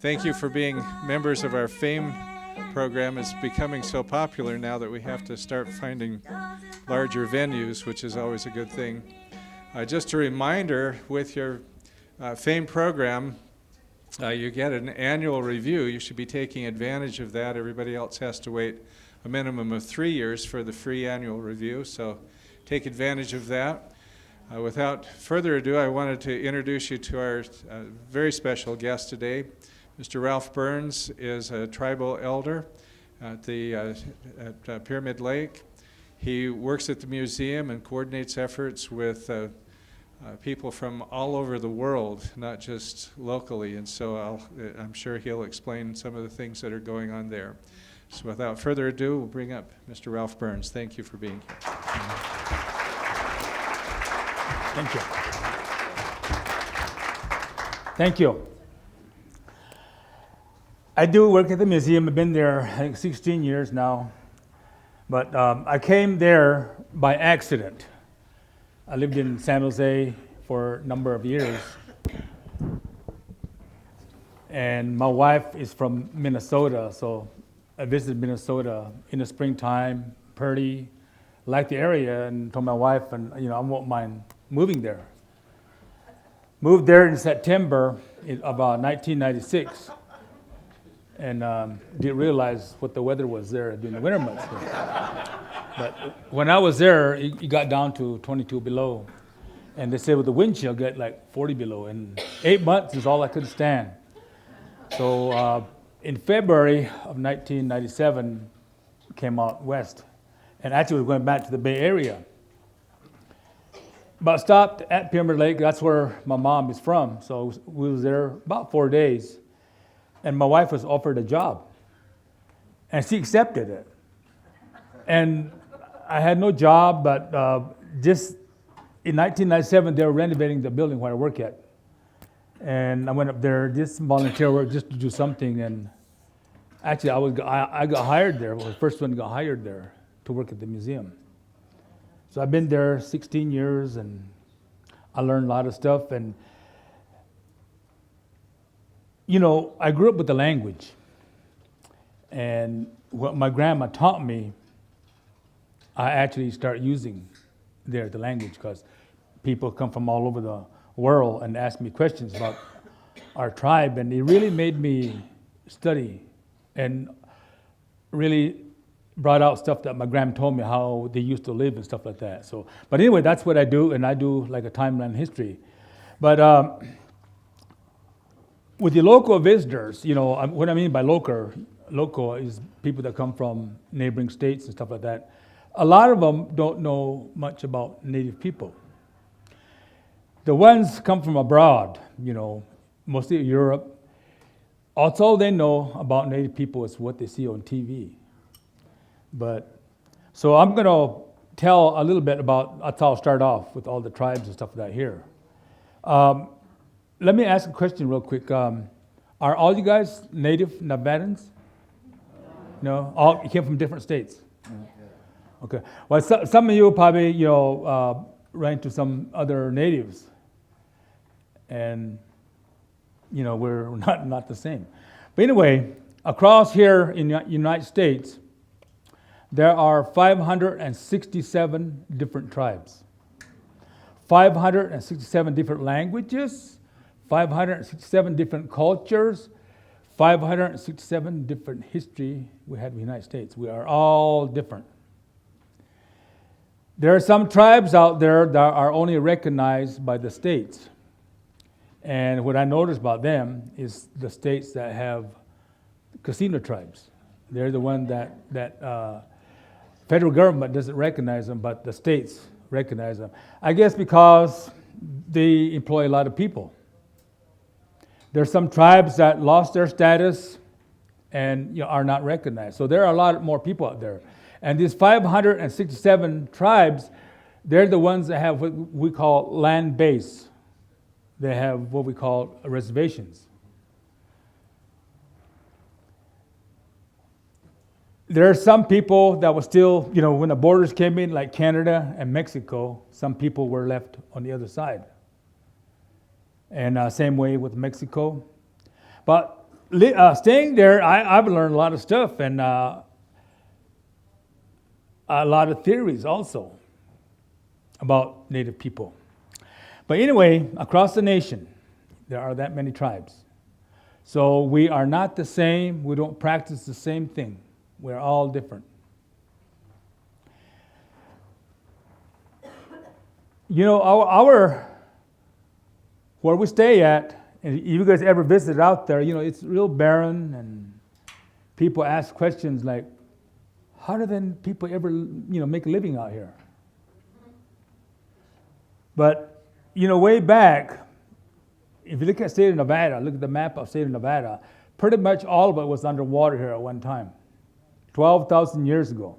thank you for being members of our F.A.M.E program. It's becoming so popular now that we have to start finding larger venues, which is always a good thing. Just a reminder, with your F.A.M.E program, you get an annual review. You should be taking advantage of that. Everybody else has to wait a minimum of 3 years for the free annual review, so take advantage of that. Without further ado, I wanted to introduce you to our very special guest today. Mr. Ralph Burns is a tribal elder at Pyramid Lake. He works at the museum and coordinates efforts with people from all over the world, not just locally, and so I'm sure he'll explain some of the things that are going on there. So without further ado, we'll bring up Mr. Ralph Burns. Thank you for being here. Thank you. Thank you. I do work at the museum. I've been there, I think, 16 years now. But I came there by accident. I lived in San Jose for a number of years. And my wife is from Minnesota, so I visited Minnesota in the springtime, pretty, liked the area, and told my wife, and I won't mind moving there. Moved there in September of 1996, and didn't realize what the weather was there during the winter months. But when I was there, it got down to 22 below, and they said with the wind chill, get like 40 below, and 8 months is all I could stand. So in February of 1997, came out west, and actually was going back to the Bay Area. But stopped at Pyramid Lake. That's where my mom is from. So we was there about 4 days, and my wife was offered a job, and she accepted it. And I had no job, but just in 1997, they were renovating the building where I work at. And I went up there, just volunteer work, just to do something. And actually, I got hired there. I was the first one to get hired there to work at the museum. So I've been there 16 years, and I learned a lot of stuff. And, I grew up with the language. And what my grandma taught me, I actually start using there, the language, because people come from all over the world and ask me questions about our tribe. And it really made me study and really brought out stuff that my grandma told me, how they used to live and stuff like that. So, but anyway, that's what I do, and I do like a timeline history. But with the local visitors, what I mean by local is people that come from neighboring states and stuff like that. A lot of them don't know much about Native people. The ones come from abroad, mostly Europe. Also, they know about Native people is what they see on TV. But, so I'm going to tell a little bit about, that's how I'll start off with all the tribes and stuff like that here. Let me ask a question real quick. Are all you guys Native Nevadans? No? All you came from different states? Okay. Well, some of you probably, ran into some other natives. And, we're not the same. But anyway, across here in the United States, there are 567 different tribes, 567 different languages, 567 different cultures, 567 different history we have in the United States. We are all different. There are some tribes out there that are only recognized by the states. And what I noticed about them is the states that have casino tribes. They're the one that federal government doesn't recognize them, but the states recognize them. I guess because they employ a lot of people. There are some tribes that lost their status and are not recognized. So there are a lot more people out there. And these 567 tribes, they're the ones that have what we call land base. They have what we call reservations. There are some people that were still, when the borders came in, like Canada and Mexico, some people were left on the other side. And same way with Mexico. But staying there, I've learned a lot of stuff and a lot of theories also about Native people. But anyway, across the nation, there are that many tribes. So we are not the same. We don't practice the same thing. We're all different. You know, our where we stay at, and if you guys ever visit out there, you know, it's real barren, and people ask questions like, how do then people ever, you know, make a living out here? But, you know, way back, if you look at the state of Nevada, look at the map of the state of Nevada, pretty much all of it was underwater here at one time, 12,000 years ago.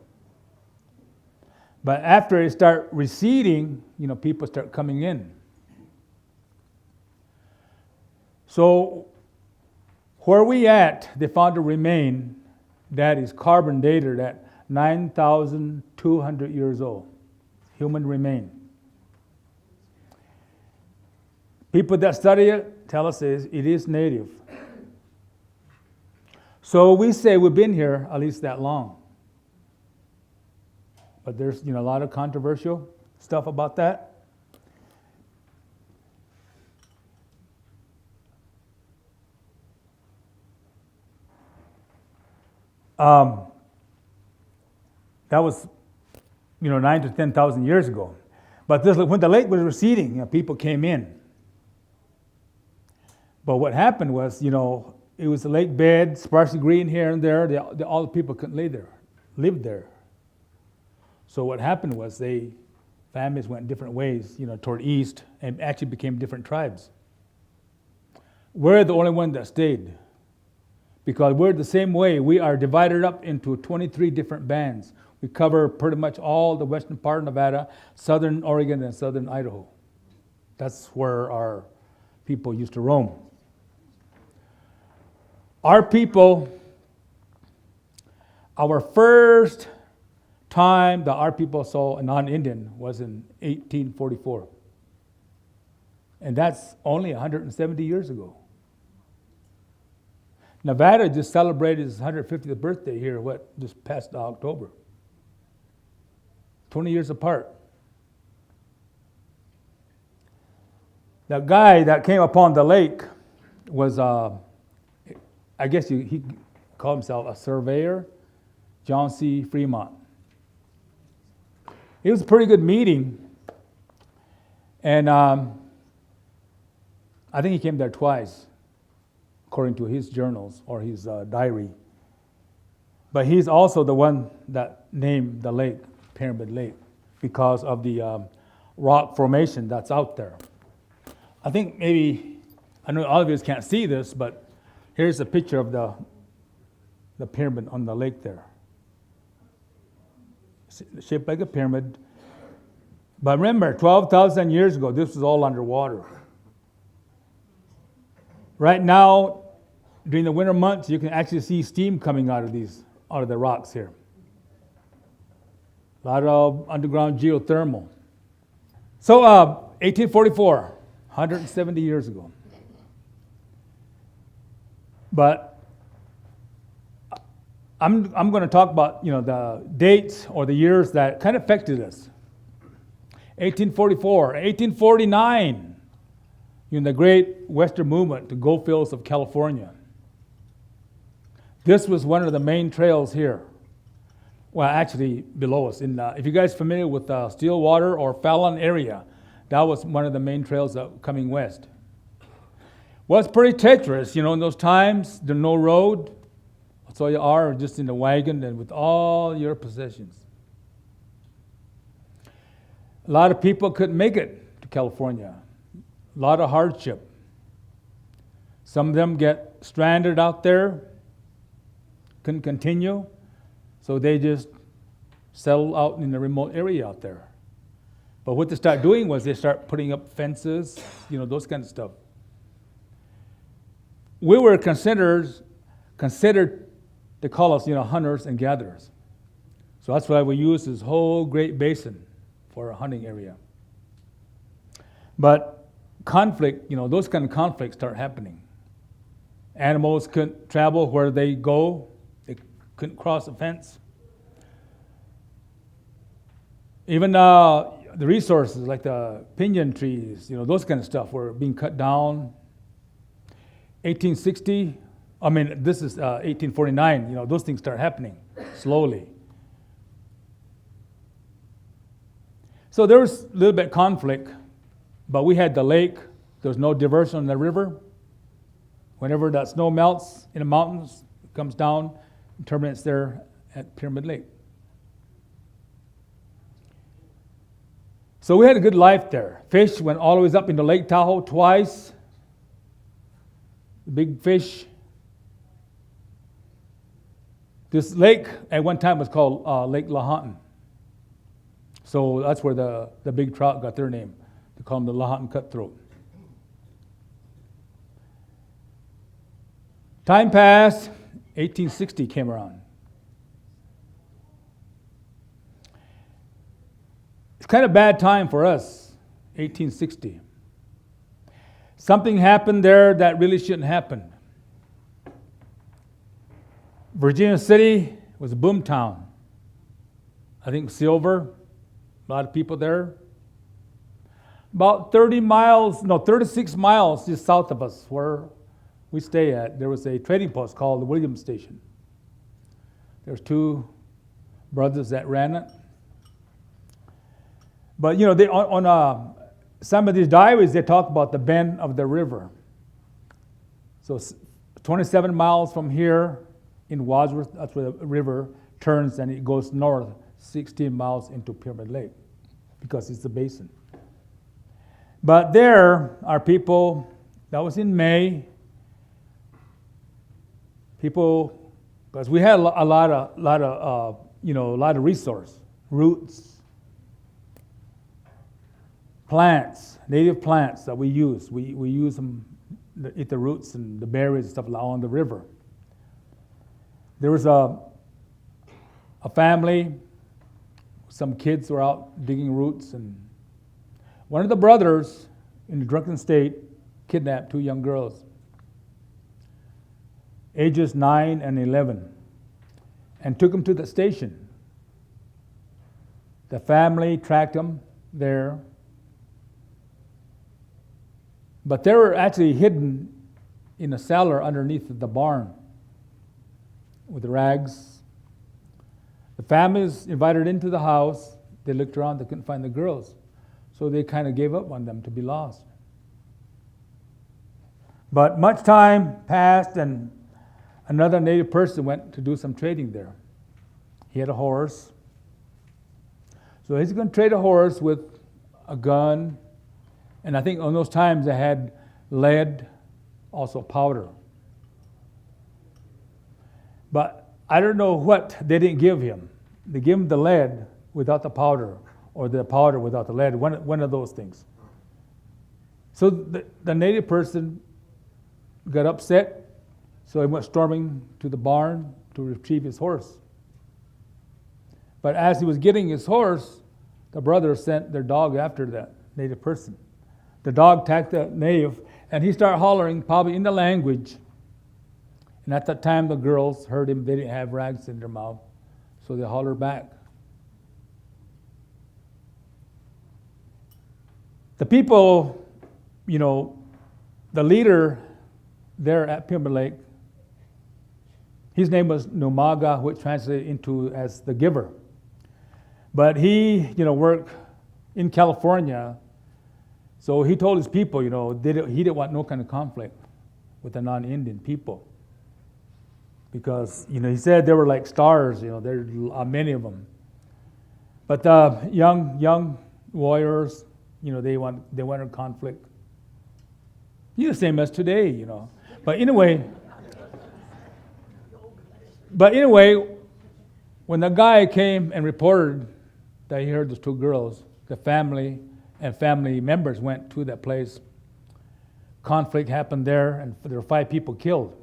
But after it start receding, you know, people start coming in. So where we at, they found a remain that is carbon dated at 9,200 years old, human remain. People that study it tell us it is native. So we say we've been here at least that long. But there's, you know, a lot of controversial stuff about that. That was, you know, 9 to 10,000 years ago. But this, when the lake was receding, you know, people came in. But what happened was, you know, it was a lake bed, sparsely green here and there. All the people couldn't live there. So what happened was families went different ways, you know, toward east, and actually became different tribes. We're the only one that stayed, because we're the same way. We are divided up into 23 different bands. We cover pretty much all the western part of Nevada, southern Oregon, and southern Idaho. That's where our people used to roam. Our people, our first time that our people saw a non-Indian was in 1844. And that's only 170 years ago. Nevada just celebrated its 150th birthday here, just past October. 20 years apart. The guy that came upon the lake was, I guess he called himself a surveyor, John C. Fremont. It was a pretty good meeting, and I think he came there twice, according to his journals or his diary. But he's also the one that named the lake Pyramid Lake because of the rock formation that's out there. I think maybe, I know all of you can't see this, but here's a picture of the pyramid on the lake there. Shaped like a pyramid. But remember, 12,000 years ago, this was all underwater. Right now, during the winter months, you can actually see steam coming out of the rocks here. A lot of underground geothermal. So, 1844, 170 years ago. But I'm going to talk about, you know, the dates or the years that kind of affected us. 1844, 1849, in the great Western movement to gold fields of California. This was one of the main trails here. Well, actually below us. If you guys are familiar with Stillwater or Fallon area, that was one of the main trails coming west. Well, it's pretty treacherous, you know, in those times. There's no road. So you are just in the wagon and with all your possessions. A lot of people couldn't make it to California. A lot of hardship. Some of them get stranded out there, couldn't continue, so they just settled out in the remote area out there. But what they start doing was they start putting up fences, you know, those kind of stuff. We were considered, they call us, you know, hunters and gatherers. So that's why we use this whole Great Basin for a hunting area. But conflict, you know, those kind of conflicts start happening. Animals couldn't travel where they go. They couldn't cross a fence. Even the resources like the pinyon trees, those kind of stuff were being cut down. 1860, this is 1849, those things start happening slowly. So there was a little bit of conflict, but we had the lake. There was no diversion in the river. Whenever that snow melts in the mountains, it comes down and terminates there at Pyramid Lake. So we had a good life there. Fish went all the way up into Lake Tahoe twice. Big fish. This lake at one time was called Lake Lahontan. So that's where the big trout got their name. They call them the Lahontan cutthroat. Time passed. 1860 came around. It's kind of a bad time for us, 1860. Something happened there that really shouldn't happen. Virginia City was a boom town. I think silver, a lot of people there. About 36 miles just south of us where we stay at, there was a trading post called the Williams Station. There's two brothers that ran it. But they on some of these diaries they talk about the bend of the river. So 27 miles from here in Wadsworth, that's where the river turns and it goes north 16 miles into Pyramid Lake because it's a basin. But there are people, that was in May. People, because we had a lot of resource, roots, plants, native plants that we use. We use them, eat the roots and the berries and stuff along the river. There was a family, some kids were out digging roots, and one of the brothers in a drunken state kidnapped two young girls, ages 9 and 11, and took them to the station. The family tracked them there, but they were actually hidden in a cellar underneath the barn with the rags. The families invited into the house. They looked around, they couldn't find the girls. So they kind of gave up on them to be lost. But much time passed and another native person went to do some trading there. He had a horse. So he's going to trade a horse with a gun. And I think on those times they had lead, also powder. But I don't know what they didn't give him. They gave him the lead without the powder, or the powder without the lead, one of those things. So the native person got upset, so he went storming to the barn to retrieve his horse. But as he was getting his horse, the brothers sent their dog after that native person. The dog attacked the native, and he started hollering, probably in the language. And at that time, the girls heard him. They didn't have rags in their mouth, so they hollered back. The people, the leader there at Pyramid Lake, his name was Numaga, which translated into as the giver. But he, worked in California. So he told his people, he didn't want no kind of conflict with the non-Indian people. Because, he said they were like stars, there are many of them. But the young warriors, they wanted conflict. The same as today, But anyway, when the guy came and reported that he heard those two girls, the family and family members went to that place. Conflict happened there, and there were 5 people killed.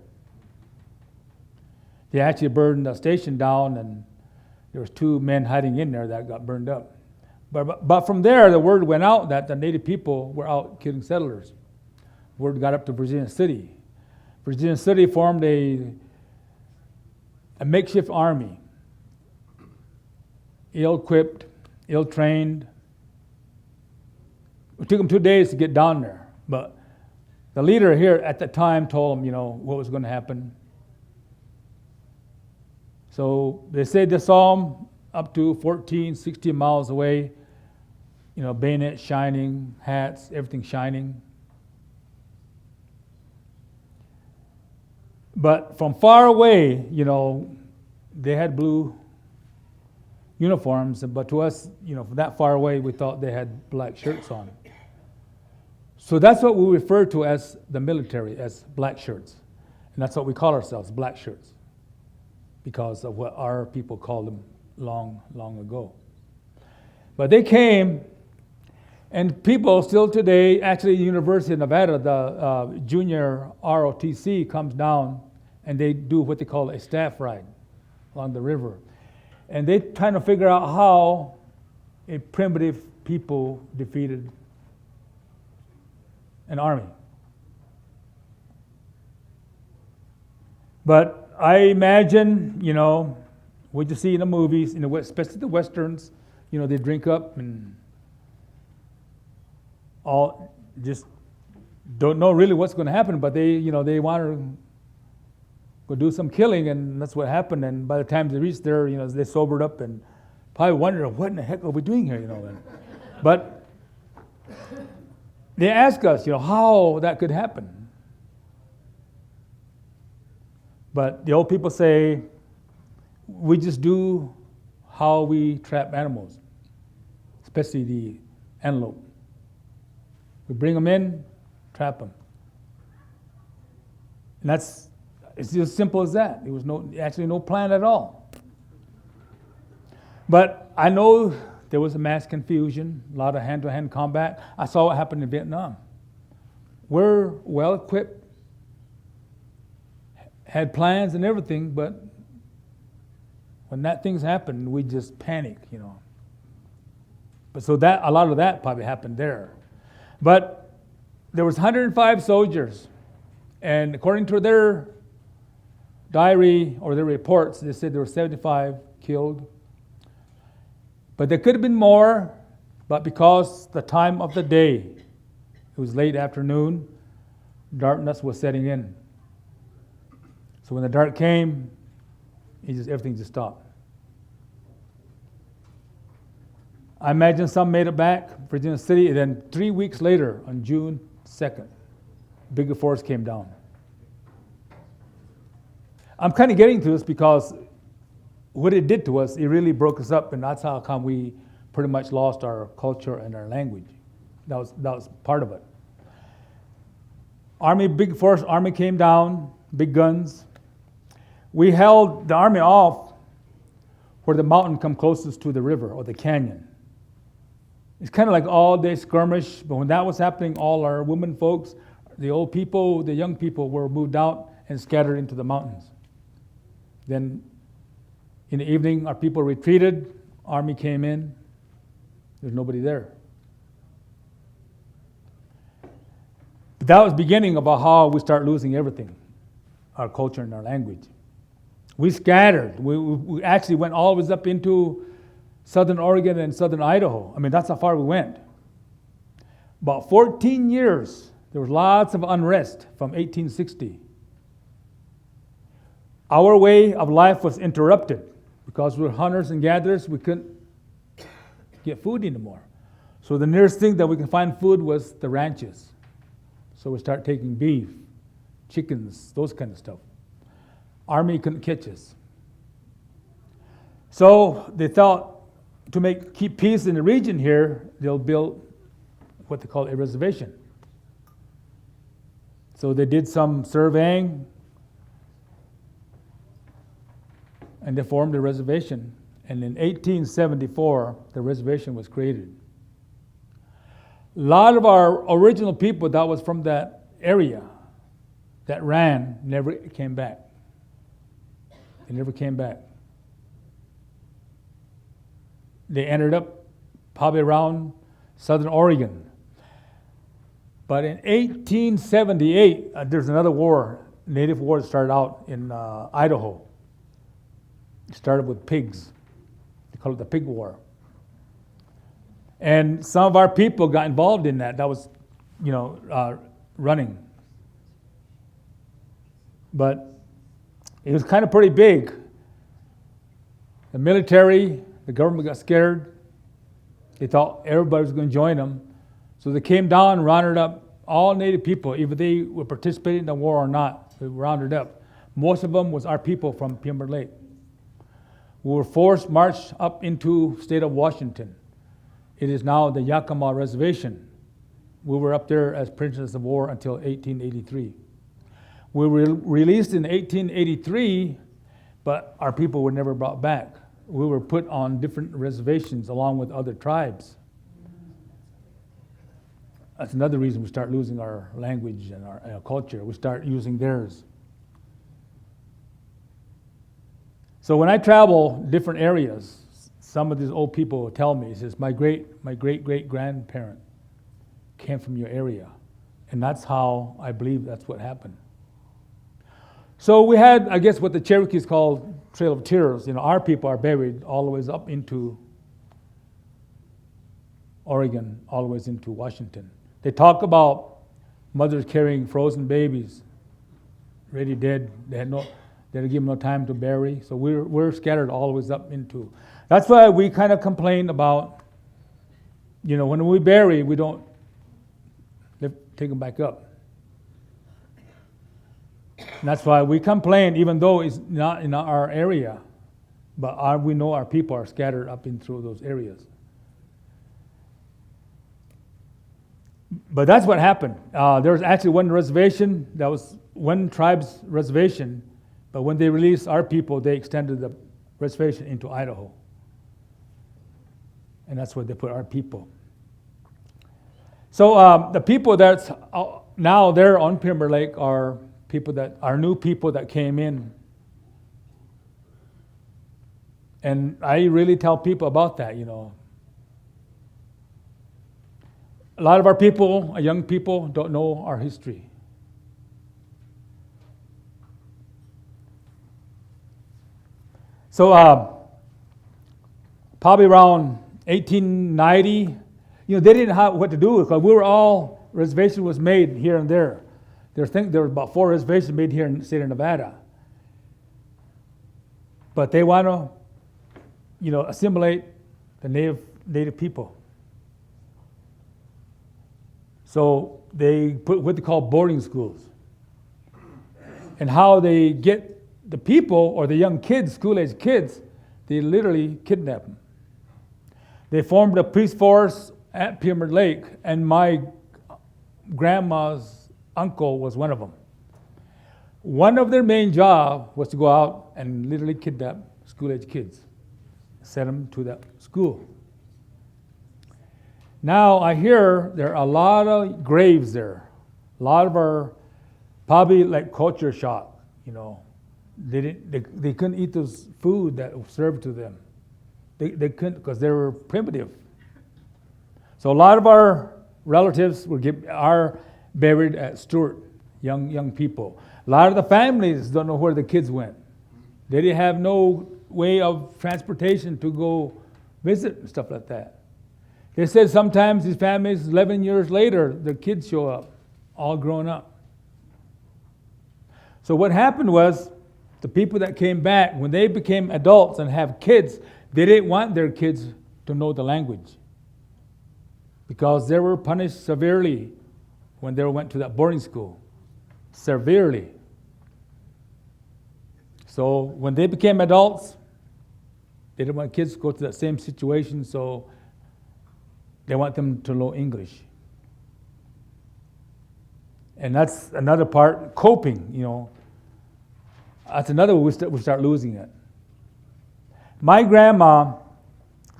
They actually burned the station down, and there was 2 men hiding in there that got burned up. But from there, the word went out that the native people were out killing settlers. Word got up to Virginia City. Virginia City formed a makeshift army, ill-equipped, ill-trained. It took them 2 days to get down there, but the leader here at the time told them, what was going to happen. So they said they saw them up to 14, 16 miles away, bayonets shining, hats, everything shining. But from far away, they had blue uniforms, but to us, from that far away, we thought they had black shirts on. So that's what we refer to as the military, as black shirts. And that's what we call ourselves, black shirts, because of what our people called them long, long ago. But they came, and people still today, actually University of Nevada, the junior ROTC comes down, and they do what they call a staff ride along the river. And they trying to figure out how a primitive people defeated an army. But I imagine, what you see in the movies, especially the Westerns, they drink up and all just don't know really what's going to happen, but they want to go do some killing, and that's what happened. And by the time they reached there, they sobered up and probably wondered, what in the heck are we doing here, But they ask us, how that could happen. But the old people say, we just do how we trap animals, especially the antelope. We bring them in, trap them. And it's just as simple as that. There was actually no plan at all. But I know there was a mass confusion, a lot of hand-to-hand combat. I saw what happened in Vietnam. We're well-equipped, had plans and everything, but when that things happened, we just panicked, But so a lot of that probably happened there. But there was 105 soldiers, and according to their diary or their reports, they said there were 75 killed. But there could have been more, but because the time of the day, it was late afternoon, darkness was setting in. So when the dark came, everything just stopped. I imagine some made it back, Virginia City, and then 3 weeks later, on June 2nd, bigger force came down. I'm kind of getting to this because what it did to us, it really broke us up, and that's how come we pretty much lost our culture and our language. That was part of it. Big force, army came down, big guns. We held the army off where the mountain come closest to the river or the canyon. It's kind of like all-day skirmish, but when that was happening, all our women folks, the old people, the young people were moved out and scattered into the mountains. Then in the evening, our people retreated, army came in, there's nobody there. But that was the beginning of how we start losing everything, our culture and our language. We scattered. We actually went all the way up into southern Oregon and southern Idaho. I mean, that's how far we went. About 14 years, there was lots of unrest from 1860. Our way of life was interrupted because we were hunters and gatherers. We couldn't get food anymore. So the nearest thing that we could find food was the ranches. So we start taking beef, chickens, those kind of stuff. Army couldn't catch us. So they thought to keep peace in the region here, they'll build what they call a reservation. So they did some surveying, and they formed a reservation. And in 1874, the reservation was created. A lot of our original people that was from that area that ran never came back. They never came back. They ended up probably around southern Oregon. But in 1878, there's another war native wars started out in Idaho. It started with pigs. They call it the pig war. And some of our people got involved in that. That was, running. But it was kind of pretty big. The military, the government got scared. They thought everybody was going to join them. So they came down and rounded up all Native people, either they were participating in the war or not. They rounded up. Most of them was our people from Pima Lake. We were forced marched up into state of Washington. It is now the Yakima Reservation. We were up there as prisoners of war until 1883. We were released in 1883, but our people were never brought back. We were put on different reservations along with other tribes. That's another reason we start losing our language and our culture. We start using theirs. So when I travel different areas, some of these old people will tell me, he says, my great grandparent came from your area. And that's how I believe that's what happened. So we had, I guess, what the Cherokees call Trail of Tears. Our people are buried all the way up into Oregon, all the way into Washington. They talk about mothers carrying frozen babies, already dead. They didn't give them no time to bury. So we're scattered all the way up into. That's why we kind of complain about, when we bury, we don't take them back up. And that's why we complain, even though it's not in our area, but we know our people are scattered up in through those areas. But that's what happened. There was actually one reservation, that was one tribe's reservation, but when they released our people, they extended the reservation into Idaho. And that's where they put our people. So the people that's now there on Pima Lake are new people that came in. And I really tell people about that, A lot of our people, young people, don't know our history. So probably around 1890, they didn't have what to do because reservation was made here and there. There were about 4 reservations made here in the state of Nevada. But they want to, assimilate the native people. So they put what they call boarding schools. And how they get the people or the young kids, school-age kids, they literally kidnap them. They formed a police force at Pima Lake, and my grandma's uncle was one of them. One of their main job was to go out and literally kidnap school-age kids, send them to that school. Now I hear there are a lot of graves there. A lot of our probably like culture shock, They couldn't eat those food that was served to them. They couldn't because they were primitive. So a lot of our relatives are buried at Stewart, young people. A lot of the families don't know where the kids went. They didn't have no way of transportation to go visit and stuff like that. They said sometimes these families, 11 years later, their kids show up, all grown up. So what happened was, the people that came back, when they became adults and have kids, they didn't want their kids to know the language because they were punished severely when they went to that boarding school. Severely. So when they became adults, they didn't want kids to go to that same situation, so they want them to know English. And that's another part, coping, That's another way we start losing it. My grandma,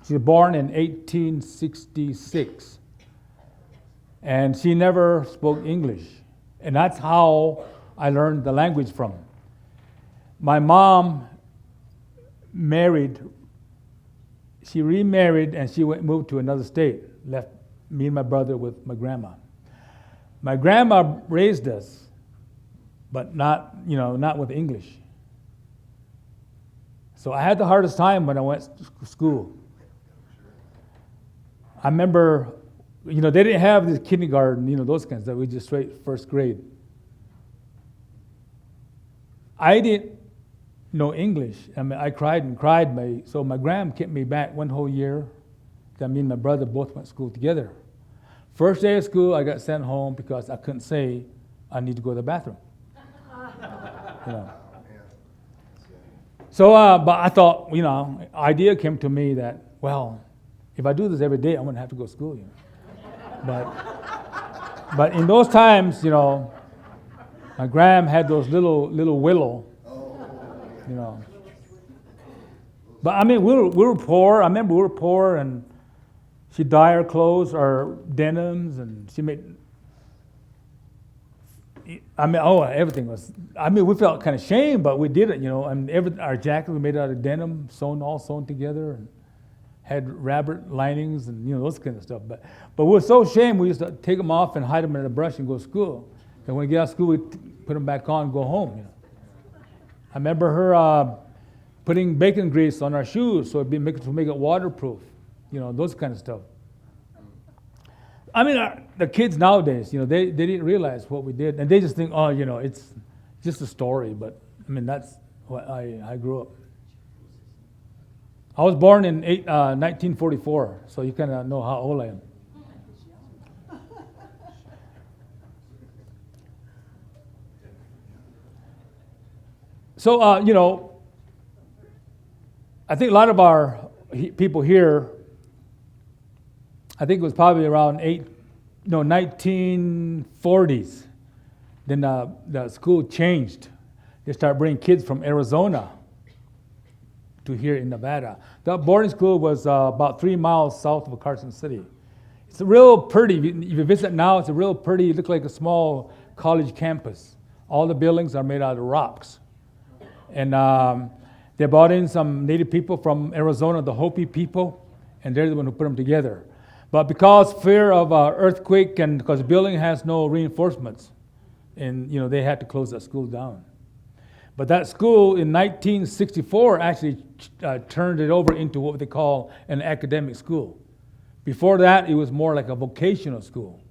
she was born in 1866, and she never spoke English. And that's how I learned the language from. My mom she remarried, and she moved to another state, left me and my brother with my grandma. My grandma raised us, but not with English. So I had the hardest time when I went to school. I remember, they didn't have the kindergarten, those kinds that we just straight first grade. I didn't know English. I mean, I cried and cried. So my gram kept me back one whole year. I mean, my brother both went to school together. First day of school, I got sent home because I couldn't say I need to go to the bathroom. So, but I thought, idea came to me that, well, if I do this every day, I'm going to have to go to school. But in those times, my gram had those little willow, But I mean, we were poor. I remember we were poor, and she dyed our clothes, our denims, and she made. Everything was. I mean, we felt kind of shame, but we did it, And our jackets were made out of denim, sewn together, and had rabbit linings, and those kind of stuff. But we were so ashamed, we used to take them off and hide them in a brush and go to school. And when we get out of school, we put them back on and go home. I remember her putting bacon grease on our shoes so to make it waterproof. Those kind of stuff. I mean, the kids nowadays, they didn't realize what we did, and they just think, it's just a story. But I mean, that's what I grew up. I was born in 1944, so you kind of know how old I am. So, I think a lot of our people here, I think it was probably around 1940s. Then the school changed. They started bringing kids from Arizona to here in Nevada. The boarding school was about 3 miles south of Carson City. It's real pretty. If you visit now, it's a real pretty, it looks like a small college campus. All the buildings are made out of rocks. And they brought in some native people from Arizona, the Hopi people, and they're the one who put them together. But because fear of earthquake and because the building has no reinforcements, and they had to close that school down. But that school in 1964 actually turned it over into what they call an academic school. Before that, it was more like a vocational school.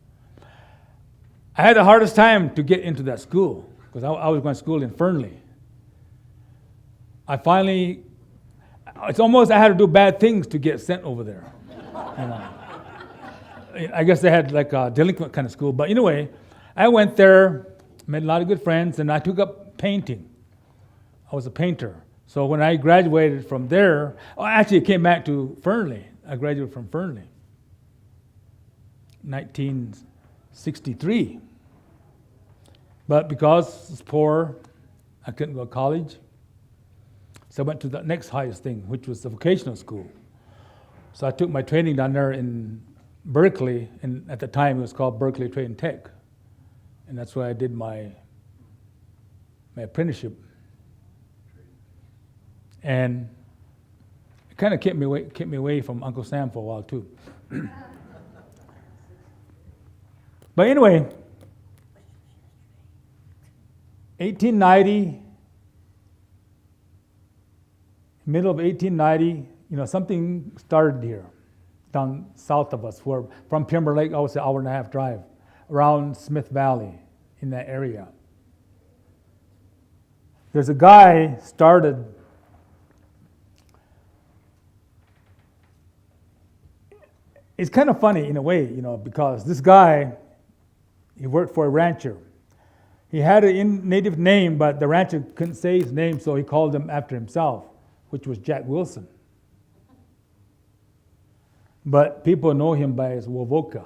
I had the hardest time to get into that school because I was going to school in Fernley. It's almost I had to do bad things to get sent over there. I guess they had like a delinquent kind of school. But anyway, I went there, made a lot of good friends, and I took up painting. I was a painter. So when I graduated from there, actually it came back to Fernley. I graduated from Fernley, 1963. But because I was poor, I couldn't go to college. So I went to the next highest thing, which was the vocational school. So I took my training down there in Berkeley, and at the time it was called Berkeley Trade and Tech. And that's where I did my apprenticeship. And it kind of kept me away from Uncle Sam for a while too. But anyway, 1890, middle of 1890, something started here, down south of us, from Timber Lake, I would say hour and a half drive, around Smith Valley, in that area. There's a guy started. It's kind of funny in a way, because this guy, he worked for a rancher. He had a native name, but the rancher couldn't say his name, so he called him after himself, which was Jack Wilson. But people know him by his Wovoka.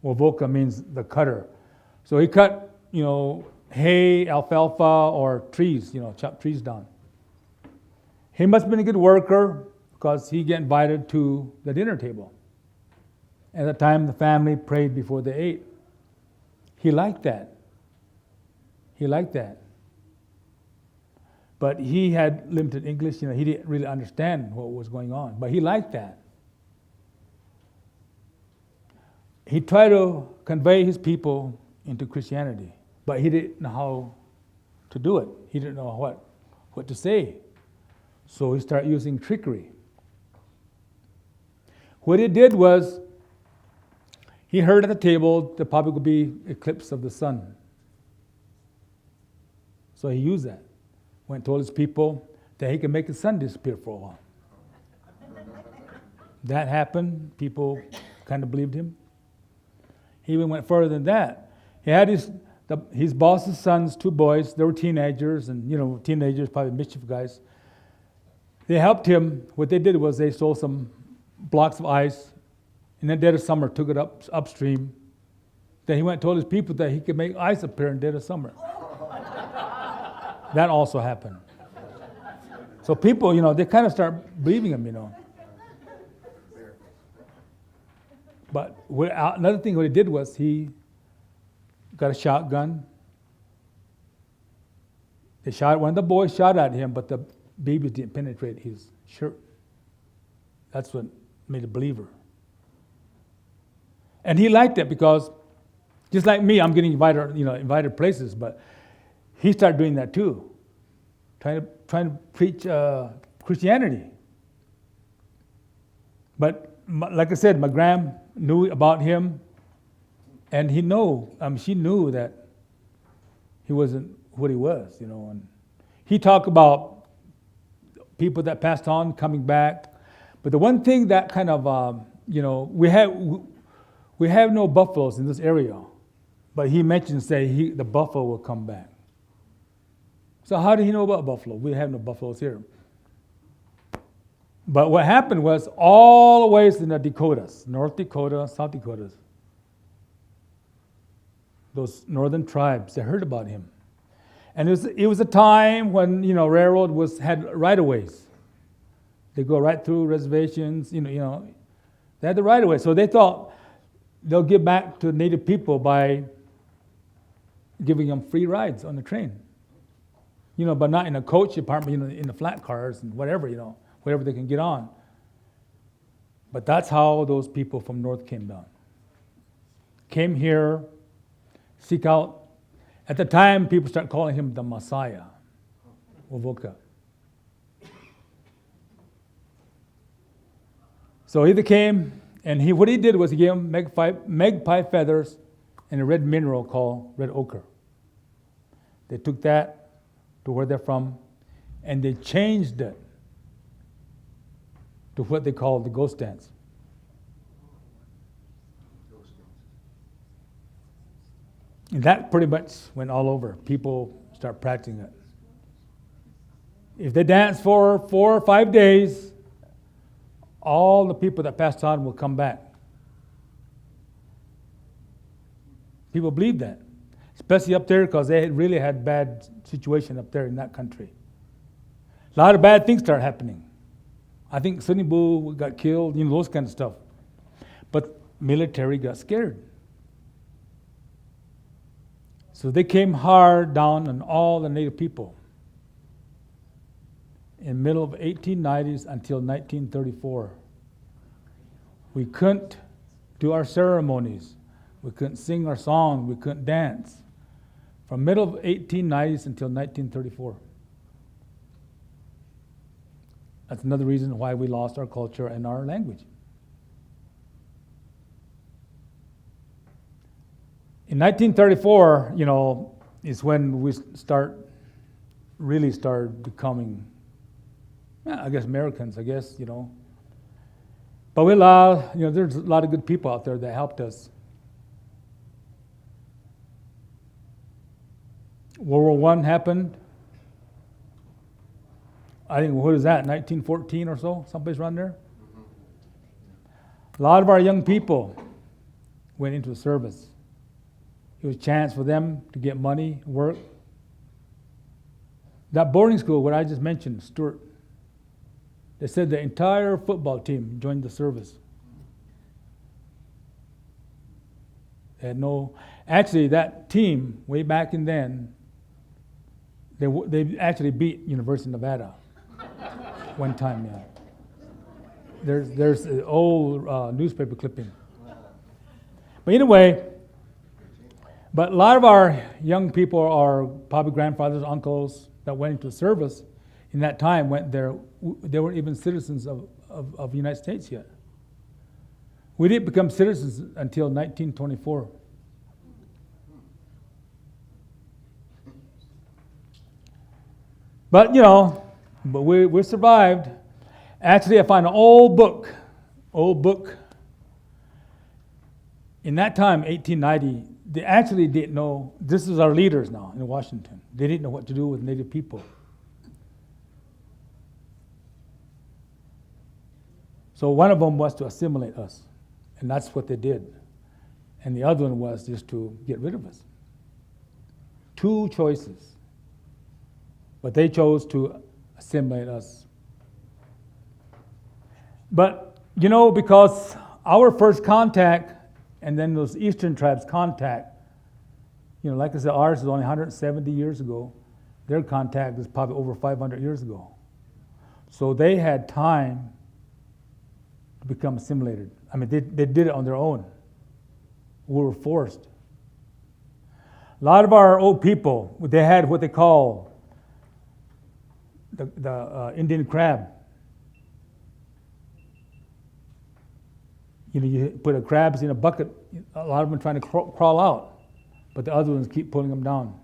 Wovoka means the cutter. So he cut, hay, alfalfa, or trees, chop trees down. He must have been a good worker because he got invited to the dinner table. At the time, the family prayed before they ate. He liked that. But he had limited English. He didn't really understand what was going on. But he liked that. He tried to convey his people into Christianity. but he didn't know how to do it. He didn't know what to say. So he started using trickery. What he did was, he heard at the table there probably would be eclipse of the sun. So he used that. Went and told his people that he could make the sun disappear for a while. That happened. People kind of believed him. He even went further than that. He had his boss's sons, 2 boys. They were teenagers, and teenagers, probably mischief guys. They helped him. What they did was they stole some blocks of ice, and in the dead of summer took it upstream. Then he went and told his people that he could make ice appear in the dead of summer. That also happened. So people, they kind of start believing him, But another thing what he did was he got a shotgun. One of the boys shot at him, but the babies didn't penetrate his shirt. That's what made a believer. And he liked it because, just like me, I'm getting invited places, but he started doing that too, trying to preach Christianity. But like I said, my gram knew about him, and she knew that he wasn't what he was, And he talked about people that passed on coming back. But the one thing that kind of, we have no buffaloes in this area, but he mentions that the buffalo will come back. So how did he know about buffalo? We have no buffaloes here. But what happened was all the ways in the Dakotas, North Dakota, South Dakota, those northern tribes, they heard about him. And it was a time when, railroad had right-of-ways. They go right through reservations, they had the right-of-way. So they thought they'll give back to native people by giving them free rides on the train. But not in a coach department, in the flat cars and whatever they can get on. But that's how those people from north came down. Came here, seek out. At the time, people start calling him the Messiah, Wovoka. So he came, and what he did was he gave him magpie feathers and a red mineral called red ochre. They took that to where they're from, and they changed it to what they call the ghost dance. And that pretty much went all over. People start practicing it. If they dance for 4 or 5 days, all the people that passed on will come back. People believe that, especially up there because they really had bad situation up there in that country. A lot of bad things start happening. I think Sunibu got killed, those kind of stuff. But military got scared. So they came hard down on all the native people. In the middle of 1890s until 1934. We couldn't do our ceremonies. We couldn't sing our songs. We couldn't dance. From middle of 1890s until 1934. That's another reason why we lost our culture and our language. In 1934, is when we really started becoming, Americans, But we there's a lot of good people out there that helped us. World War I happened. I think, what is that, 1914 or so? Someplace around there? A lot of our young people went into the service. It was a chance for them to get money, work. That boarding school, what I just mentioned, Stuart, they said the entire football team joined the service. They had actually that team, way back in then, they actually beat University of Nevada one time, yeah. There's an old newspaper clipping. But anyway, But a lot of our young people are probably grandfathers, uncles that went into service in that time went there. They weren't even citizens of the United States yet. We didn't become citizens until 1924. But we survived. Actually, I found an old book. In that time, 1890, they actually didn't know, this is our leaders now in Washington. They didn't know what to do with Native people. So one of them was to assimilate us, and that's what they did. And the other one was just to get rid of us. Two choices. But they chose to assimilate us. But, because our first contact and then those Eastern tribes' contact, like I said, ours is only 170 years ago. Their contact is probably over 500 years ago. So they had time to become assimilated. I mean, they did it on their own. We were forced. A lot of our old people, they had what they call the Indian crab. You put the crabs in a bucket, a lot of them are trying to crawl out, but the other ones keep pulling them down.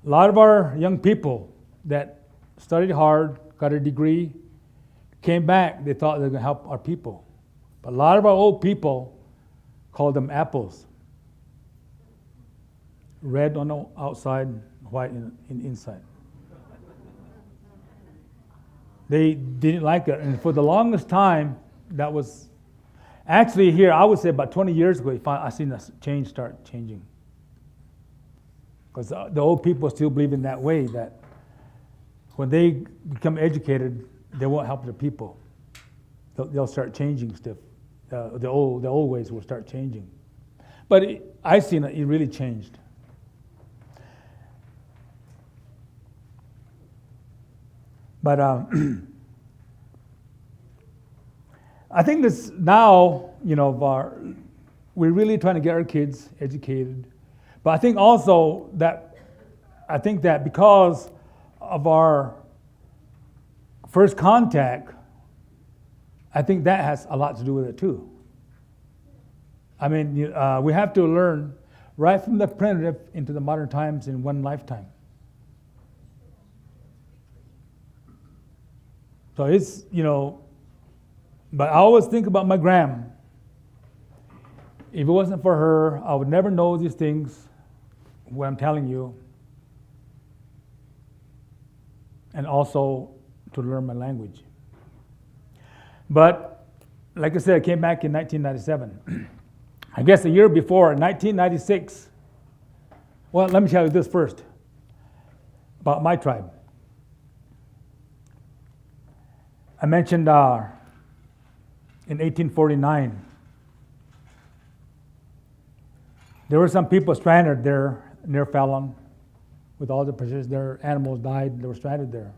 A lot of our young people that studied hard, got a degree, came back, they thought they were going to help our people. But a lot of our old people called them apples. Red on the outside, white in inside. They didn't like it, and for the longest time, that was actually here, I would say about 20 years ago, I seen a change start changing. Because the old people still believe in that way, that when they become educated, they won't help the people. They'll start changing stuff. The old ways will start changing. But I seen it really changed. But I think this now, we're really trying to get our kids educated. But I think also that because of our first contact, I think that has a lot to do with it too. I mean, we have to learn right from the primitive into the modern times in one lifetime. So it's, but I always think about my gram. If it wasn't for her, I would never know these things, what I'm telling you. And also to learn my language. But, like I said, I came back in 1997. I guess a year before, in 1996. Well, let me tell you this first about my tribe. I mentioned in 1849, there were some people stranded there near F.A.M.E. with all the positions. Their animals died, they were stranded there.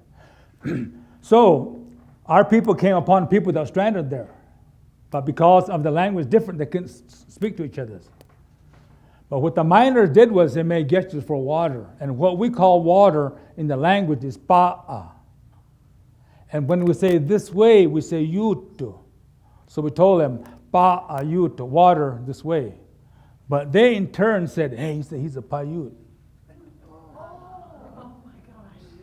So our people came upon people that were stranded there. But because of the language different, they couldn't speak to each other. But what the miners did was they made gestures for water. And what we call water in the language is pa'a. And when we say this way, we say yutu. So we told them, pa'a yutu, water this way. But they in turn said, hey, he's a Paiute.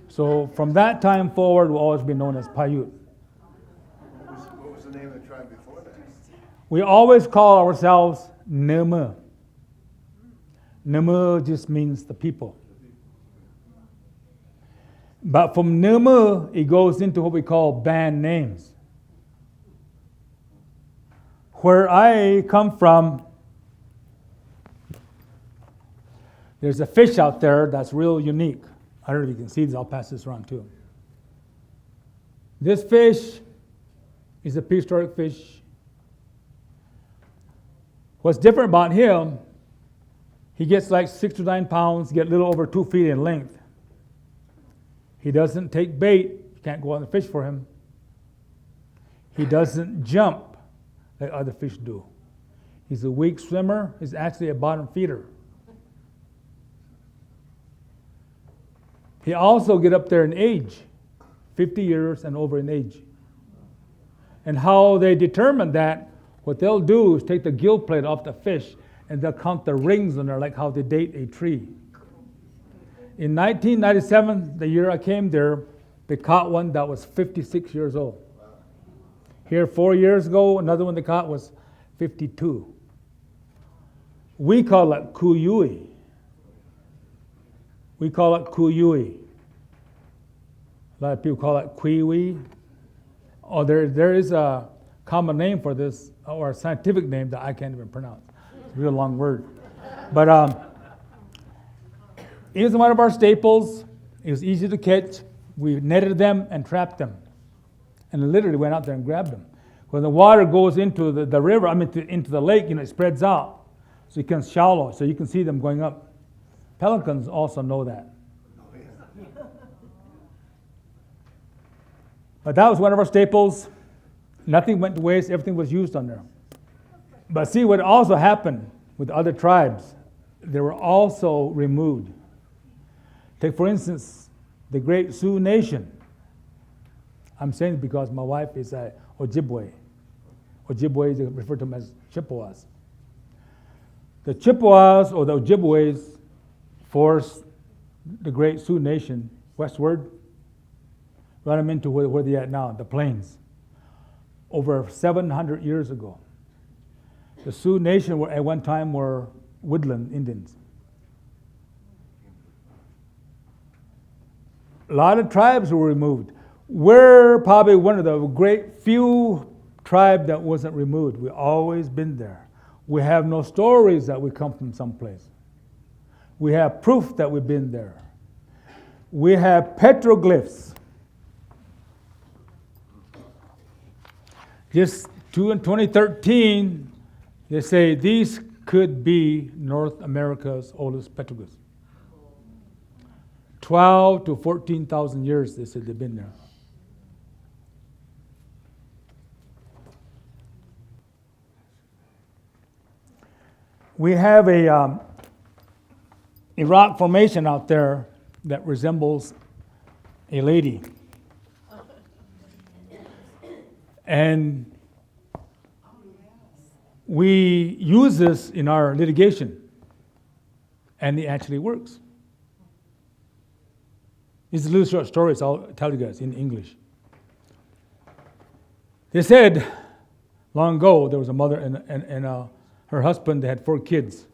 So from that time forward, we'll always be known as Paiute. What was the name of the tribe before that? We always call ourselves Nemu. Nemu just means the people. But from Nemu, it goes into what we call band names. Where I come from, there's a fish out there that's real unique. I don't know if you can see this, I'll pass this around too. This fish is a prehistoric fish. What's different about him, he gets like 6 to 9 pounds, get a little over 2 feet in length. He doesn't take bait, you can't go out and fish for him. He doesn't jump like other fish do. He's a weak swimmer, he's actually a bottom feeder. He also get up there in age, 50 years and over in age. And how they determine that, what they'll do is take the gill plate off the fish and they'll count the rings on there, like how they date a tree. In 1997, the year I came there, they caught one that was 56 years old. Here 4 years ago, another one they caught was 52. We call it kuyui. We call it kuyui. A lot of people call it kiwi. Oh, there is a common name for this, or a scientific name that I can't even pronounce. It's a real long word. But it was one of our staples. It was easy to catch. We netted them and trapped them. And literally went out there and grabbed them. When the water goes into the river, into the lake, it spreads out. So it becomes shallow, so you can see them going up. Pelicans also know that. But that was one of our staples. Nothing went to waste. Everything was used on there. But see, what also happened with other tribes, they were also removed. Take, for instance, the Great Sioux Nation. I'm saying it because my wife is a Ojibwe. Ojibwe is referred to them as Chippewas. The Chippewas, or the Ojibways, forced the Great Sioux Nation westward, run them into where they're at now, the plains, over 700 years ago. The Sioux Nation at one time were woodland Indians. A lot of tribes were removed. We're probably one of the great few tribes that wasn't removed. We've always been there. We have no stories that we come from someplace. We have proof that we've been there. We have petroglyphs. Just in 2013, they say these could be North America's oldest petroglyphs. 12 to 14,000 years, they said they've been there. We have a rock formation out there that resembles a lady. And we use this in our litigation, and it actually works. These are little short stories I'll tell you guys in English. They said long ago there was a mother and her husband. They had 4 kids.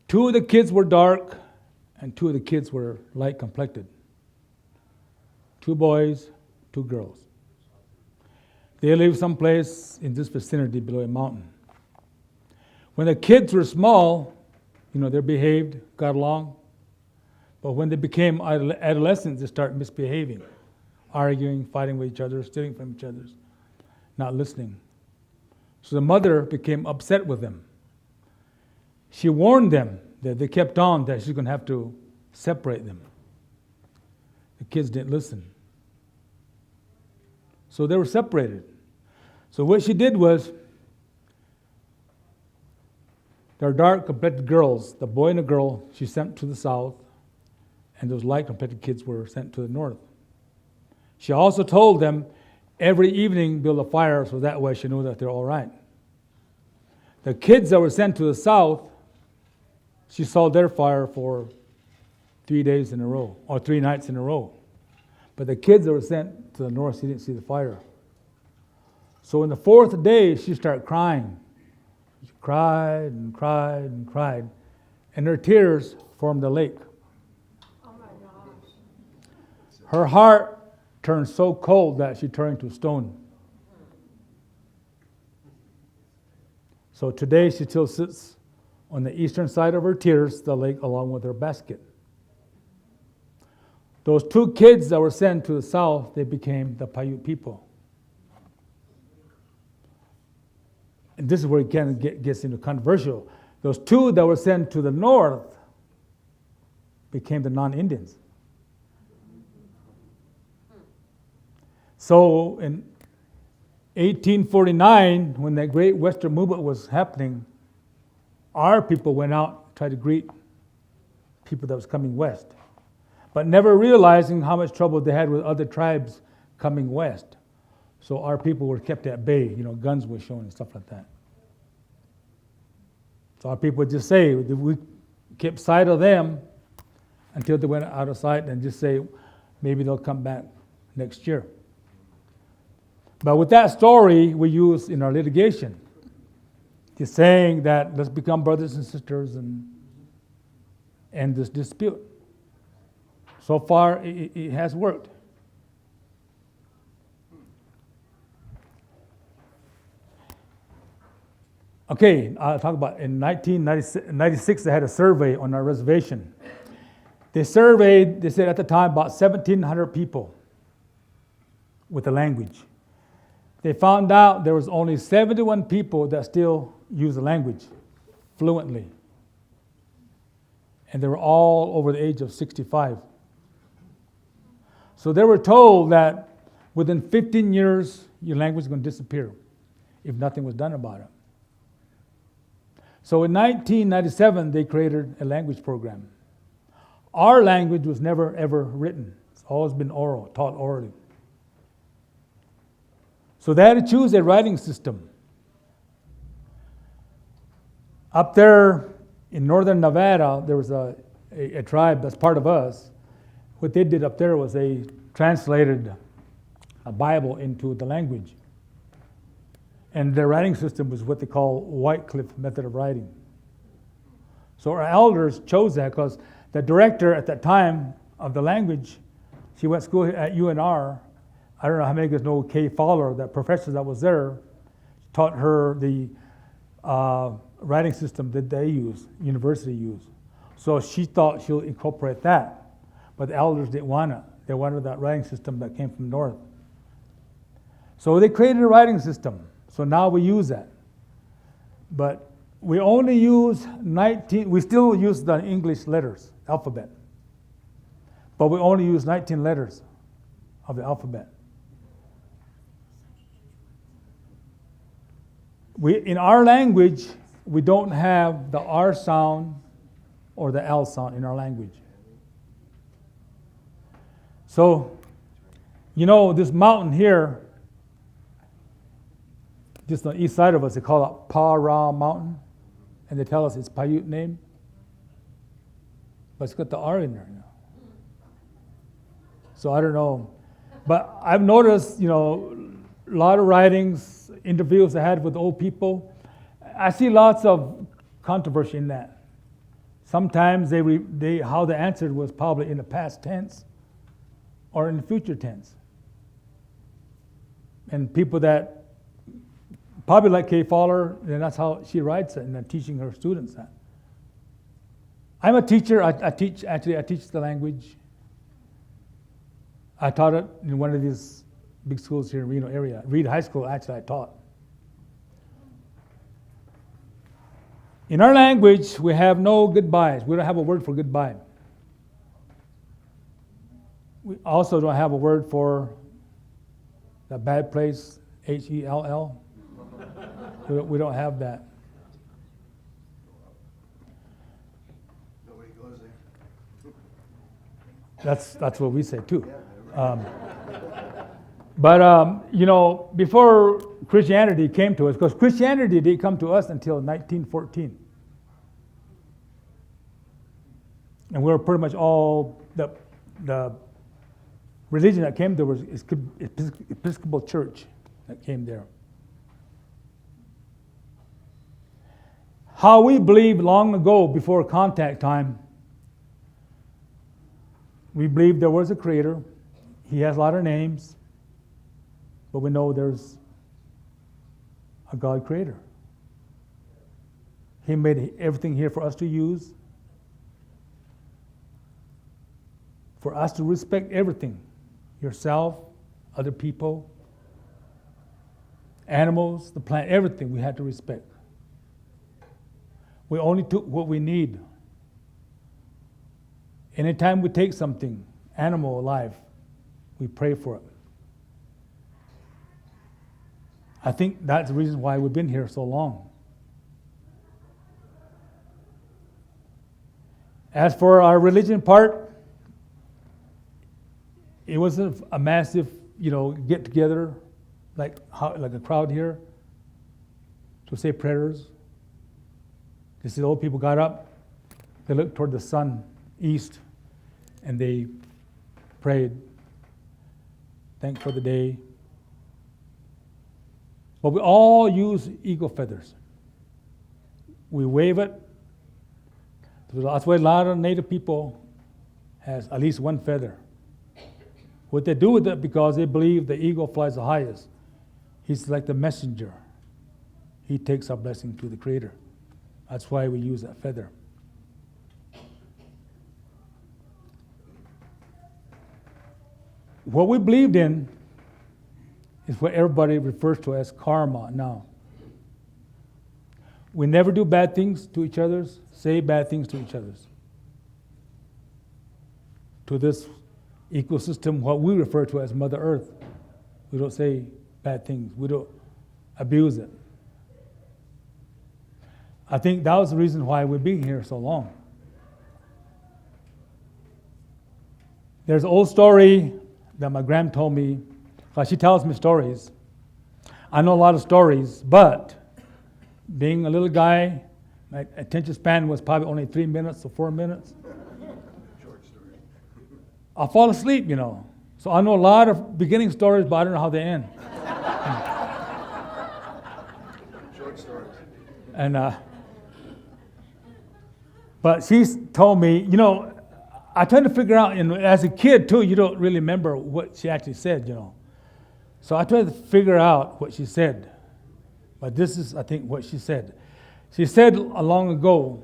2 of the kids were dark, and 2 of the kids were light complected. 2 boys, 2 girls. They lived someplace in this vicinity below a mountain. When the kids were small, they behaved, got along. But when they became adolescents, they start misbehaving, arguing, fighting with each other, stealing from each other, not listening. So the mother became upset with them. She warned them that they kept on, that she's going to have to separate them. The kids didn't listen. So they were separated. So what she did was, their dark complected girls, the boy and the girl, she sent to the south, and those light complected kids were sent to the north. She also told them every evening build a fire so that way she knew that they're all right. The kids that were sent to the south, she saw their fire for 3 days in a row, or 3 nights in a row. But the kids that were sent to the north, she didn't see the fire. So on the 4th day, she started crying. She cried and cried and cried, and her tears formed a lake. Oh my gosh. Her heart turned so cold that she turned to stone. So today she still sits on the eastern side of her tears, the lake, along with her basket. Those 2 kids that were sent to the south, they became the Paiute people. And this is where it kind of gets into controversial. Those 2 that were sent to the north became the non-Indians. So in 1849, when that great Western movement was happening, our people went out, tried to greet people that was coming west, but never realizing how much trouble they had with other tribes coming west. So our people were kept at bay, guns were shown and stuff like that. So our people would just say, we kept sight of them until they went out of sight and just say, maybe they'll come back next year. But with that story we use in our litigation, just saying that let's become brothers and sisters and end this dispute. So far, it has worked. Okay, I'll talk about in 1996, they had a survey on our reservation. They surveyed, they said at the time, about 1,700 people with the language. They found out there was only 71 people that still use the language fluently. And they were all over the age of 65. So they were told that within 15 years, your language is going to disappear if nothing was done about it. So in 1997, they created a language program. Our language was never, ever written. It's always been oral, taught orally. So they had to choose a writing system. Up there in northern Nevada, there was a tribe that's part of us. What they did up there was they translated a Bible into the language. And their writing system was what they call Whitecliff method of writing. So our elders chose that because the director at that time of the language, she went to school at UNR. I don't know how many of you know Kay Fowler, that professor that was there, taught her the writing system that they use, university use. So she thought she'll incorporate that, but the elders didn't want it. They wanted that writing system that came from north. So they created a writing system. So now we use that. But we only use we still use the English letters, alphabet. But we only use 19 letters of the alphabet. In our language, we don't have the R sound or the L sound in our language. So, this mountain here, just on the east side of us, they call it Pa-Ra Mountain, and they tell us it's Paiute name, but it's got the R in there now. So I don't know, but I've noticed, a lot of writings, interviews I had with old people, I see lots of controversy in that. Sometimes how they answered was probably in the past tense or in the future tense. And people that probably like Kay Fowler, and that's how she writes it, and then teaching her students that. I'm a teacher. I teach the language. I taught it in one of these big schools here in Reno area. Reed High School, actually, I taught. In our language, we have no goodbyes. We don't have a word for goodbye. We also don't have a word for the bad place, H-E-L-L. We don't have that. Nobody goes there. That's what we say too. But before Christianity came to us, because Christianity didn't come to us until 1914. And we were pretty much all, the religion that came there was Episcopal Church that came there. How we believed long ago, before contact time, we believed there was a creator. He has a lot of names, but we know there's a God creator. He made everything here for us to use, for us to respect everything, yourself, other people, animals, the plant, everything we had to respect. We only took what we need. Anytime we take something, animal alive, we pray for it. I think that's the reason why we've been here so long. As for our religion part, it wasn't a massive, get together like a crowd here to say prayers. This is old people got up, they looked toward the sun, east, and they prayed, thank for the day. But we all use eagle feathers. We wave it. That's why a lot of Native people has at least one feather. What they do with it, because they believe the eagle flies the highest. He's like the messenger. He takes our blessing to the Creator. That's why we use that feather. What we believed in is what everybody refers to as karma now. We never do bad things to each other, say bad things to each other. To this ecosystem, what we refer to as Mother Earth, we don't say bad things. We don't abuse it. I think that was the reason why we've been here so long. There's an old story that my grand told me. She tells me stories. I know a lot of stories, but being a little guy, my attention span was probably only 3 minutes or 4 minutes. Short story. I'll fall asleep, So I know a lot of beginning stories, but I don't know how they end. Short stories. And but she's told me, I tried to figure out, as a kid too, you don't really remember what she actually said, So I tried to figure out what she said. But this is, I think, what she said. She said long ago,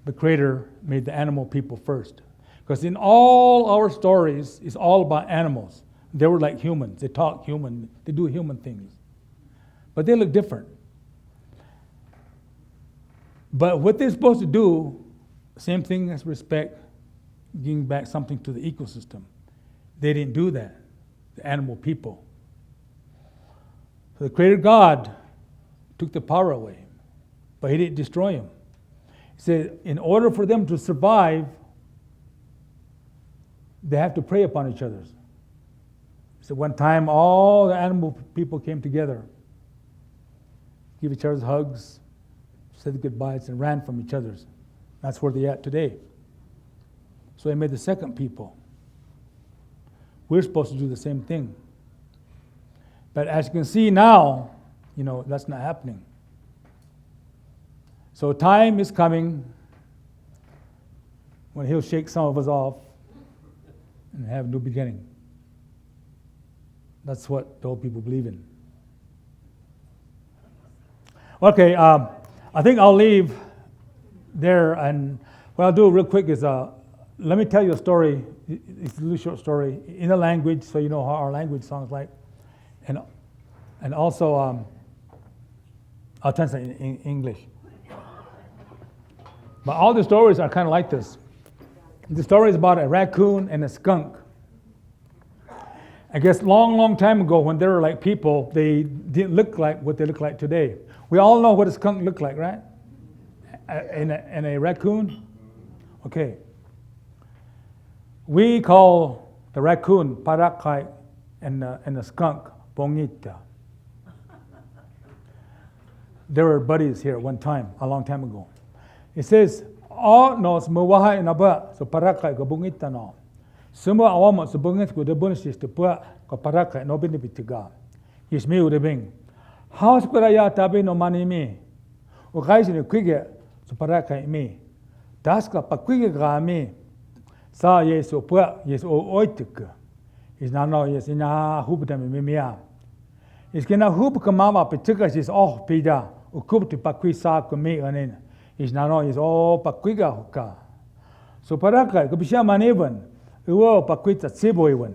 the Creator made the animal people first. Because in all our stories, it's all about animals. They were like humans. They talk human. They do human things. But they look different. But what they're supposed to do, same thing as respect, giving back something to the ecosystem. They didn't do that, the animal people. So the Creator God took the power away, but He didn't destroy them. He said, in order for them to survive, they have to prey upon each other. So one time, all the animal people came together, give each other hugs, said goodbyes, and ran from each other. That's where they're at today. So He made the second people. We're supposed to do the same thing. But as you can see now, that's not happening. So time is coming when He'll shake some of us off and have a new beginning. That's what the old people believe in. Okay, I think I'll leave there, and what I'll do real quick is let me tell you a story. It's a little short story in a language, so you know how our language sounds like, and also I'll translate in English. But all the stories are kind of like this. The story is about a raccoon and a skunk. I guess long time ago, when they were like people, they didn't look like what they look like today. We all know what a skunk looked like, right? And a raccoon? Okay. We call the raccoon parakai and the skunk bongita. They were buddies here at one time, a long time ago. It says, "Oh no, smuwaha inaba so parakai go bongita no. Sumwa awama so bongit go the bonuses to put go parakai no benefitiga. Yes me would bring. House paraya tabi no money me. O guys in a quick so parakai me. Taska paquiga ga me. Sa yes o put yes o oitik. Is now no yes in a hoopdam mimia. Is gonna hoop kamama petika is oh pida. O kup to paqui sa me anin. Is now no is oh paquiga hoka. So parakai go bisha manevan. Uo paquita siboiwan.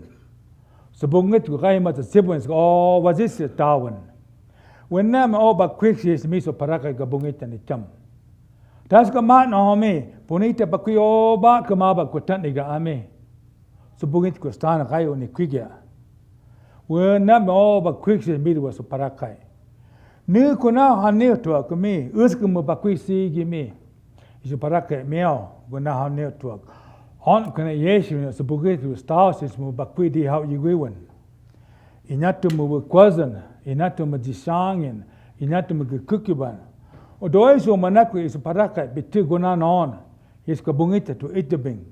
So bungit go gaima the siblings oh was this a Darwin. When them all but quick is me so parakai go bungit and the chum. Tas ka mat no me, bonita paqui o ba kamaba quataniga ame. So bungit ko stana gaio ni quigia. When them all but quick is me was so parakai. New kuna hanil to a me, uskum paqui si gimme. is paraka meo guna ha ne tuak on kana yesu so bugitu stars is mu bakwi di how you gwin inatu mu kwazan inatu mu disangin inatu mu kukuban o dois o manaku is paraka bitu guna non is ka bungita to itbing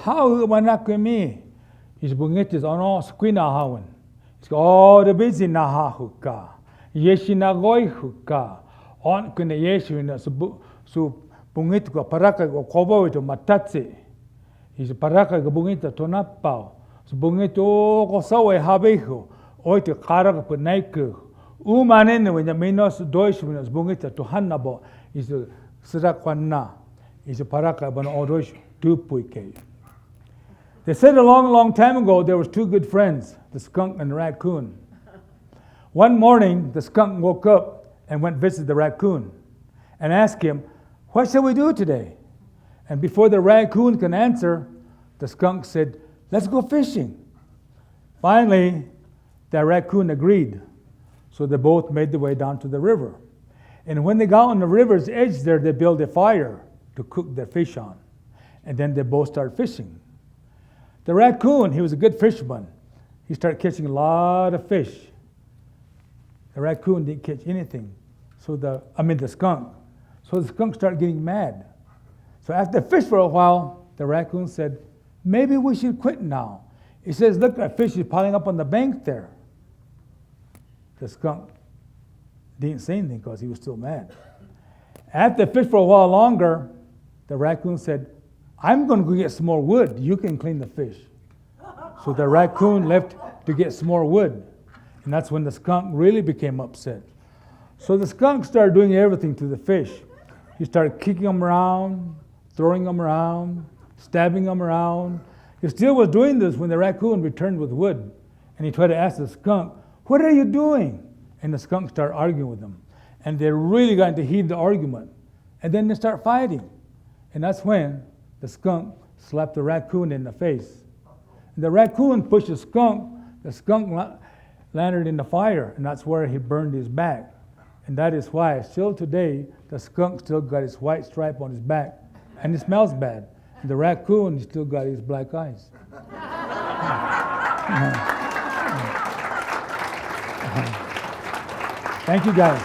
how manaku me is bungita on all squina hawan is all the busy na ha huka yeshi na goi huka on kuna yesu na so bungita ko paraka ko kobo to matatse is paraka ko bungita to na pao so bungita ko sawe habeho oi te kara ko naiku umanen when the menos dois menos bungita to hanabo is sirakwana is paraka ban odosh tu puike. They said a long time ago there was two good friends, the skunk and the raccoon. One morning the skunk woke up and went visit the raccoon and asked him, "What shall we do today?" And before the raccoon can answer, the skunk said, "Let's go fishing." Finally, the raccoon agreed. So they both made their way down to the river. And when they got on the river's edge there, they built a fire to cook their fish on. And then they both started fishing. The raccoon, he was a good fisherman. He started catching a lot of fish. The raccoon didn't catch anything. The skunk. So the skunk started getting mad. So after they fished for a while, the raccoon said, "Maybe we should quit now." He says, "Look, that fish is piling up on the bank there." The skunk didn't say anything because he was still mad. After they fished for a while longer, the raccoon said, "I'm going to go get some more wood. You can clean the fish." So the raccoon left to get some more wood. And that's when the skunk really became upset. So the skunk started doing everything to the fish. He started kicking them around, throwing them around, stabbing them around. He still was doing this when the raccoon returned with wood. And he tried to ask the skunk, "What are you doing?" And the skunk started arguing with him. And they really got into heat of the argument. And then they start fighting. And that's when the skunk slapped the raccoon in the face. And the raccoon pushed the skunk landed in the fire, and that's where he burned his back. And that is why still today the skunk still got his white stripe on his back, and it smells bad. And the raccoon still got his black eyes. Thank you guys.